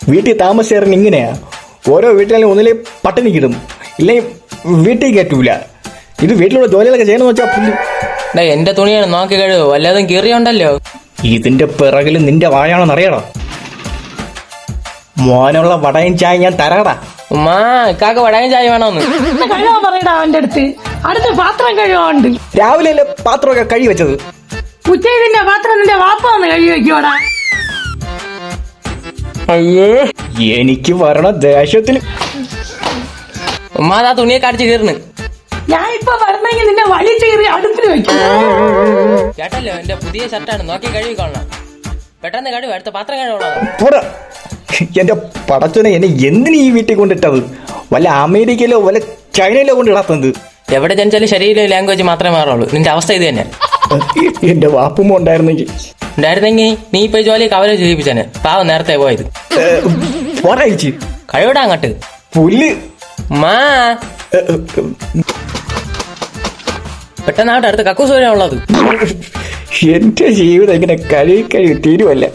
വീട്ടിൽ താമസിച്ചേറിന് ഇങ്ങനെയാ. ഓരോ വീട്ടിലും ഒന്നിലെ പട്ടിണി കിടും, ഇല്ലെങ്കിൽ വീട്ടിൽ കയറ്റൂല. ഇത് വീട്ടിലുള്ള ജോലികളൊക്കെ ചെയ്യണമെന്ന് വെച്ചാൽ പുല്ല്. എന്റെ തുണിയാണ് നോക്കി കഴിവ്, വല്ലതും കീറിയുണ്ടല്ലോ. ഇതിന്റെ പിറകിൽ നിന്റെ വായാണെന്ന് അറിയടാ. മോനുള്ള വടയും ചായ ഞാൻ തരാടാ. ഉമ്മാ ഇക്കാക്ക് വടയും ചായ വേണോന്ന് കഴിവാൻ പറയടാ അവന്റെ അടുത്ത് പാത്രം കഴിവാണ്ട്. രാവിലെ അല്ലേ പാത്രമൊക്കെ കഴി വെച്ചത്? ഉച്ചതിന്റെ പാത്രം നിന്റെ വാപ്പ വന്ന് കഴി വെക്കോടാ. അയ്യേ, എനിക്ക് വരണ ദേഷ്യത്തിന്. ഉമ്മാ ആ തുണിയെ കടിച്ച് കീർന്ന്. ഞാൻ ഇപ്പൊ വരണമെങ്കിൽ നിന്നെ വലി ചീറി അടുപ്പിൽ വെക്കും. കേട്ടല്ലോ, എന്റെ പുതിയ ഷർട്ടാണ്, നോക്കി കഴുകിക്കൊള്ളണം. പെട്ടെന്ന് കഴിവ്, അടുത്ത പാത്രം കഴിവണം. പോടാ. എന്റെ പടച്ചോനെ, എന്നെ എന്തിനു ഈ വീട്ടിൽ കൊണ്ടിട്ടത്? വല്ല അമേരിക്കയിലോ വല്ല ചൈനയിലോ കൊണ്ടിടാത്തത്. എവിടെ ജനിച്ചാലും ശരീരം ലാംഗ്വേജ് മാത്രമേ മാറുള്ളൂ. നിന്റെ അവസ്ഥ ഇത് തന്നെ. എന്റെ വാപ്പുമ്മ ഉണ്ടായിരുന്നെങ്കിൽ നീ ഇപ്പൊ ജോലി കവല ചെയ്യിപ്പിച്ചേനെ. പാവം നേരത്തെ പോയത്. പോരായിച്ച് കഴിവിടാ അങ്ങോട്ട് പുല്ല്. മാ പെട്ടെന്നാവട്ടെ, അടുത്ത കക്കൂസ് വരെ ഉള്ളത്. എന്റെ ജീവിതം ഇങ്ങനെ കഴുകി തീരുവല്ല.